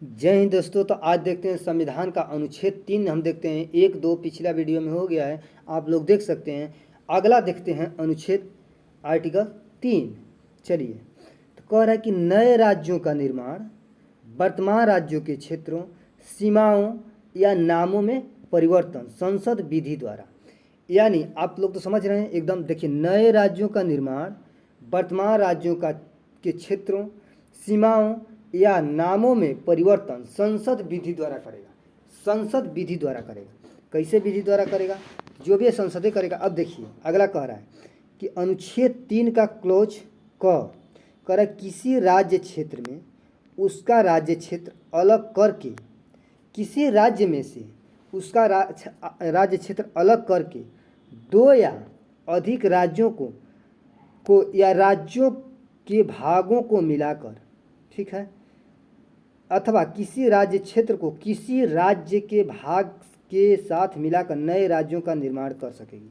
जय हिंद दोस्तों। तो आज देखते हैं संविधान का अनुच्छेद 3 हम देखते हैं। 1 2 पिछला वीडियो में हो गया है, आप लोग देख सकते हैं। अगला देखते हैं अनुच्छेद आर्टिकल 3। चलिए, तो कह रहा है कि नए राज्यों का निर्माण वर्तमान राज्यों के क्षेत्रों, सीमाओं या नामों में परिवर्तन संसद विधि द्वारा। यानी आप लोग तो समझ रहे हैं एकदम। देखिए, नए राज्यों का निर्माण वर्तमान राज्यों के क्षेत्रों, सीमाओं या नामों में परिवर्तन संसद विधि द्वारा करेगा। संसद विधि द्वारा करेगा। कैसे विधि द्वारा करेगा? जो भी संसद करेगा। अब देखिए, अगला कह रहा है कि अनुच्छेद 3 का क्लोज कह रहा है किसी राज्य क्षेत्र में उसका राज्य क्षेत्र अलग करके, किसी राज्य में से उसका राज्य क्षेत्र अलग करके दो या अधिक राज्यों को या राज्यों के भागों को मिलाकर, ठीक है, अथवा किसी राज्य क्षेत्र को किसी राज्य के भाग के साथ मिलाकर नए राज्यों का निर्माण कर सकेगी।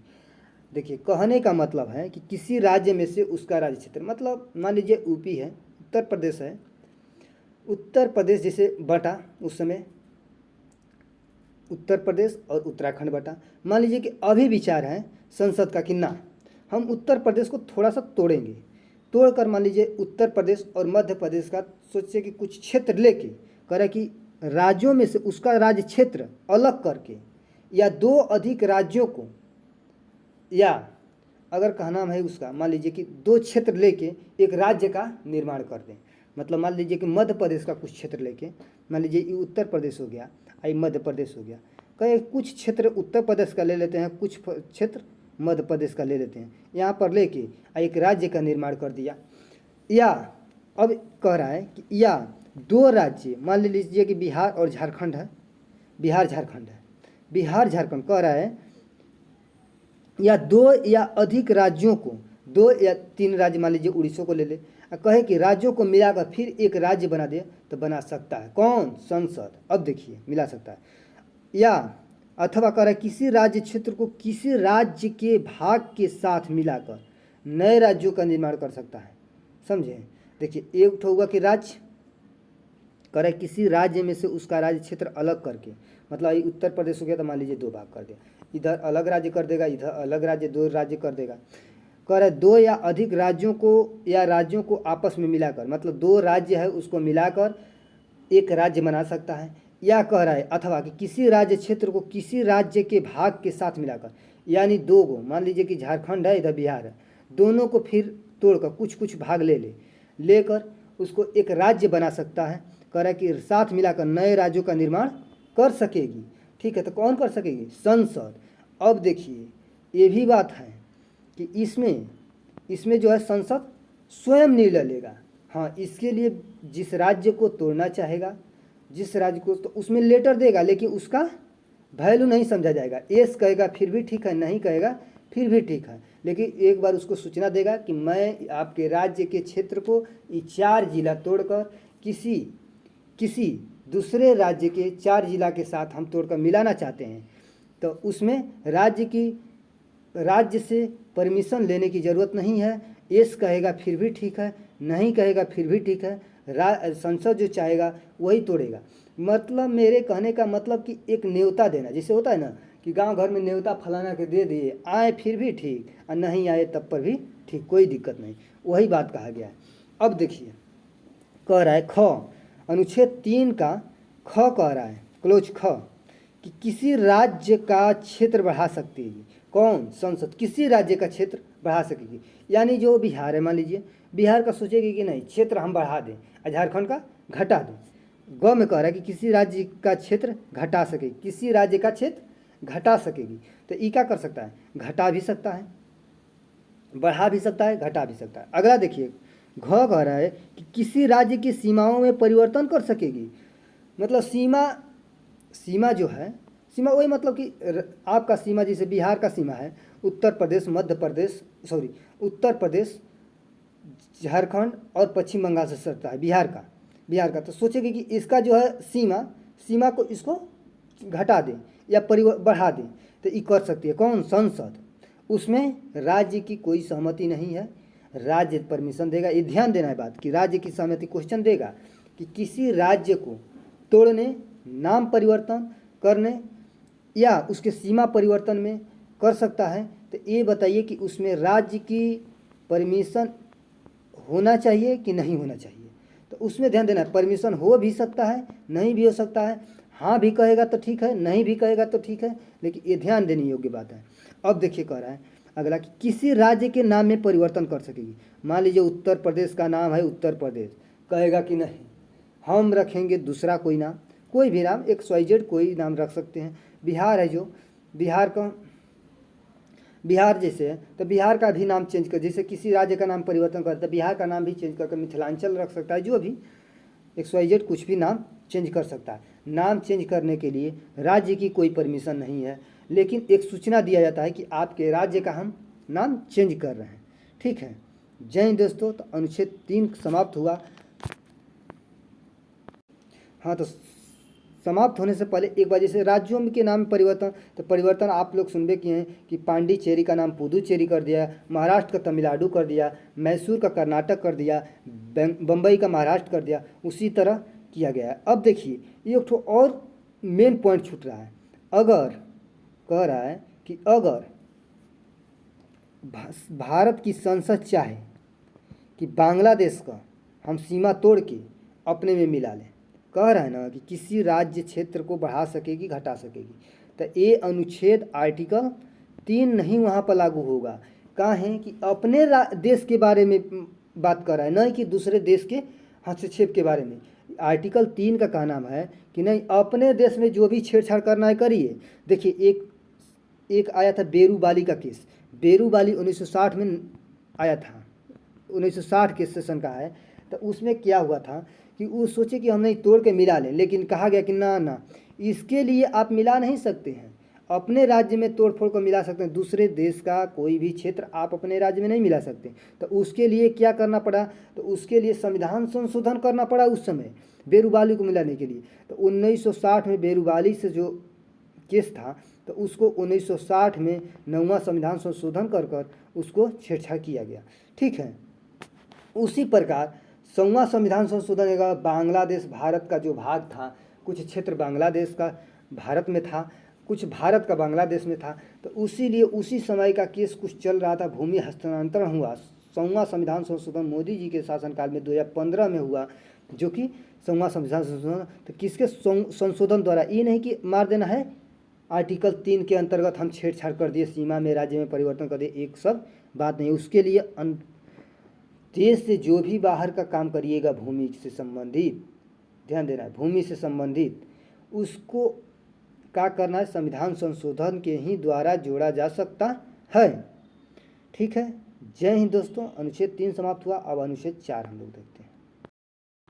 देखिए, कहने का मतलब है कि किसी राज्य में से उसका राज्य क्षेत्र, मतलब मान लीजिए यूपी है, उत्तर प्रदेश है, उत्तर प्रदेश जैसे बटा, उस समय उत्तर प्रदेश और उत्तराखंड बटा। मान लीजिए कि अभी विचार है संसद का कि ना, हम उत्तर प्रदेश को थोड़ा सा तोड़ेंगे, तोड़कर मान लीजिए उत्तर प्रदेश और मध्य प्रदेश का सोचिए कि कुछ क्षेत्र लेके करे कि राज्यों में से उसका राज्य क्षेत्र अलग करके या दो अधिक राज्यों को, या अगर कहना है उसका, मान लीजिए कि दो क्षेत्र लेके एक राज्य का निर्माण कर दें। मतलब मान लीजिए कि मध्य प्रदेश का कुछ क्षेत्र लेके, मान लीजिए ये उत्तर प्रदेश हो गया, आई मध्य प्रदेश हो गया, कहे कुछ क्षेत्र उत्तर प्रदेश का ले लेते हैं, कुछ क्षेत्र मध्य प्रदेश का ले लेते हैं, यहाँ पर लेके एक राज्य का निर्माण कर दिया। या अब कह रहा है कि या दो राज्य, मान लीजिए कि बिहार और झारखंड है, बिहार झारखंड है, बिहार झारखंड कह रहा है, या दो या अधिक राज्यों को, दो या तीन राज्य, मान लीजिए उड़ीसा को ले ले, कहे कि राज्यों को मिलाकर फिर एक राज्य बना दे, तो बना सकता है। कौन? संसद। अब देखिए, मिला सकता है। या अथवा करे किसी राज्य क्षेत्र को किसी राज्य के भाग के साथ मिलाकर नए राज्यों का निर्माण कर सकता है। समझे? देखिए, एक तो होगा कि राज्य करे किसी राज्य में से उसका राज्य क्षेत्र अलग करके, मतलब उत्तर प्रदेश हो गया तो मान लीजिए दो भाग कर दिया, इधर अलग राज्य कर देगा, इधर अलग राज्य, दो राज्य कर देगा। कह रहा है दो या अधिक राज्यों को या राज्यों को आपस में मिलाकर, मतलब दो राज्य है उसको मिलाकर एक राज्य बना सकता है। या कह रहा है अथवा कि किसी राज्य क्षेत्र को किसी राज्य के भाग के साथ मिलाकर, यानी दो को, मान लीजिए कि झारखंड है, इधर बिहार है, दोनों को फिर तोड़कर कुछ कुछ भाग लेकर उसको एक राज्य बना सकता है। कह रहा है कि साथ मिलाकर नए राज्यों का निर्माण कर सकेगी। ठीक है, तो कौन कर सकेगी? संसद। अब देखिए, ये भी बात है कि इसमें जो है संसद स्वयं निर्णय लेगा। हाँ, इसके लिए जिस राज्य को तोड़ना चाहेगा, जिस राज्य को, तो उसमें लेटर देगा, लेकिन उसका वैल्यू नहीं समझा जाएगा। एस कहेगा फिर भी ठीक है, नहीं कहेगा फिर भी ठीक है, लेकिन एक बार उसको सूचना देगा कि मैं आपके राज्य के क्षेत्र को ये 4 जिला तोड़कर किसी दूसरे राज्य के 4 जिला के साथ हम तोड़कर मिलाना चाहते हैं। तो उसमें राज्य से परमिशन लेने की ज़रूरत नहीं है। एस कहेगा फिर भी ठीक है, नहीं कहेगा फिर भी ठीक है, संसद जो चाहेगा वही तोड़ेगा। मतलब मेरे कहने का मतलब कि एक न्योता देना, जैसे होता है ना कि गांव घर में न्योता फलाना के दे दिए, आए फिर भी ठीक और नहीं आए तब पर भी ठीक, कोई दिक्कत नहीं, वही बात कहा गया है। अब देखिए, कह रहा है अनुच्छेद 3 का कह रहा है क्लोज कि किसी राज्य का क्षेत्र बढ़ा सकती है। कौन? संसद। किसी राज्य का क्षेत्र बढ़ा सकेगी। यानी जो बिहार है, मान लीजिए बिहार का सोचेगी कि नहीं क्षेत्र हम बढ़ा दें, और झारखंड का घटा दें। ग में कह रहा है कि किसी राज्य का क्षेत्र घटा सकेगी, किसी राज्य का क्षेत्र घटा सकेगी। तो ई क्या कर सकता है? घटा भी सकता है, बढ़ा भी सकता है, घटा भी सकता है। अगला देखिए, घ कह रहा है कि किसी राज्य की सीमाओं में परिवर्तन कर सकेगी। मतलब सीमा जो है, सीमा वही, मतलब कि आपका सीमा जैसे बिहार का सीमा है, उत्तर प्रदेश, मध्य प्रदेश, उत्तर प्रदेश, झारखंड और पश्चिम बंगाल से सटता है बिहार का। तो सोचेगी कि इसका जो है सीमा को इसको घटा दें या बढ़ा दें, तो ये कर सकती है। कौन? संसद। उसमें राज्य की कोई सहमति नहीं है, राज्य परमिशन देगा। ये ध्यान देना है बात कि राज्य की सहमति क्वेश्चन देगा कि किसी राज्य को तोड़ने, नाम परिवर्तन करने या उसके सीमा परिवर्तन में कर सकता है। तो ये बताइए कि उसमें राज्य की परमिशन होना चाहिए कि नहीं होना चाहिए। तो उसमें ध्यान देना है, परमिशन हो भी सकता है, नहीं भी हो सकता है। हाँ भी कहेगा तो ठीक है, नहीं भी कहेगा तो ठीक है, लेकिन ये ध्यान देने योग्य बात है। अब देखिए कह रहा है अगला कि किसी राज्य के नाम में परिवर्तन कर सकेगी। मान लीजिए उत्तर प्रदेश का नाम है उत्तर प्रदेश, कहेगा कि नहीं हम रखेंगे दूसरा कोई नाम, कोई भी नाम, XYZ कोई नाम रख सकते हैं। बिहार है जो बिहार जैसे है तो बिहार का भी नाम चेंज कर, जैसे किसी राज्य का नाम परिवर्तन करता है बिहार का नाम भी चेंज करके मिथिलांचल रख सकता है। जो भी XYZ कुछ भी नाम चेंज कर सकता है। नाम चेंज करने के लिए राज्य की कोई परमिशन नहीं है, लेकिन एक सूचना दिया जाता है कि आपके राज्य का हम नाम चेंज कर रहे हैं। ठीक है, जय हिंद दोस्तों। तो अनुच्छेद 3 समाप्त हुआ। हाँ, तो समाप्त होने से पहले एक बार जैसे राज्यों के नाम में परिवर्तन, तो परिवर्तन आप लोग सुनबे किए हैं कि पांडिचेरी का नाम पुदुचेरी कर दिया, महाराष्ट्र का तमिलनाडु कर दिया, मैसूर का कर्नाटक कर दिया, बम्बई का महाराष्ट्र कर दिया, उसी तरह किया गया है। अब देखिए ये एक और मेन पॉइंट छूट रहा है। अगर कह रहा है कि अगर भारत की संसद चाहे कि बांग्लादेश का हम सीमा तोड़ के अपने में मिला लें, कह रहा है ना कि किसी राज्य क्षेत्र को बढ़ा सकेगी घटा सकेगी, तो ये अनुच्छेद आर्टिकल 3 नहीं वहाँ पर लागू होगा। कहाँ है कि अपने देश के बारे में बात कर रहा है, न कि दूसरे देश के हस्तक्षेप के बारे में। आर्टिकल 3 का कहना है कि नहीं, अपने देश में जो भी छेड़छाड़ करना है करिए। देखिए एक आया था बेरूबाली का केस, बेरूबाली 1960 में आया था, 1960 के सेशन का है। तो उसमें क्या हुआ था कि वो सोचे कि हम नहीं तोड़ के मिला लें, लेकिन कहा गया कि ना ना, इसके लिए आप मिला नहीं सकते हैं। अपने राज्य में तोड़ फोड़ को मिला सकते हैं, दूसरे देश का कोई भी क्षेत्र आप अपने राज्य में नहीं मिला सकते। तो उसके लिए क्या करना पड़ा, तो उसके लिए संविधान संशोधन करना पड़ा उस समय बेरूबाली को मिलाने के लिए। तो 1960 में बेरूबाली से जो केस था, तो उसको 1960 में 9वां संविधान संशोधन कर उसको छेड़छाड़ किया गया। ठीक है, उसी प्रकार 100वां संविधान संशोधन का बांग्लादेश भारत का जो भाग था, कुछ क्षेत्र बांग्लादेश का भारत में था, कुछ भारत का बांग्लादेश में था। तो इसीलिए उसी समय का केस कुछ चल रहा था, भूमि हस्तांतरण हुआ। 100वां संविधान संशोधन मोदी जी के शासनकाल में 2015 में हुआ, जो कि 100वां संविधान संशोधन। तो किसके संशोधन द्वारा, ये नहीं कि मार देना है, आर्टिकल 3 के अंतर्गत हम छेड़छाड़ कर दिए, सीमा में राज्य में परिवर्तन कर दिए, एक सब बात नहीं। उसके लिए देश से जो भी बाहर का काम करिएगा भूमि से संबंधित, ध्यान देना है, भूमि से संबंधित, उसको क्या करना है, संविधान संशोधन के ही द्वारा जोड़ा जा सकता है। ठीक है, जय हिंद दोस्तों। अनुच्छेद 3 समाप्त हुआ। अब अनुच्छेद 4 हम लोग देखते हैं।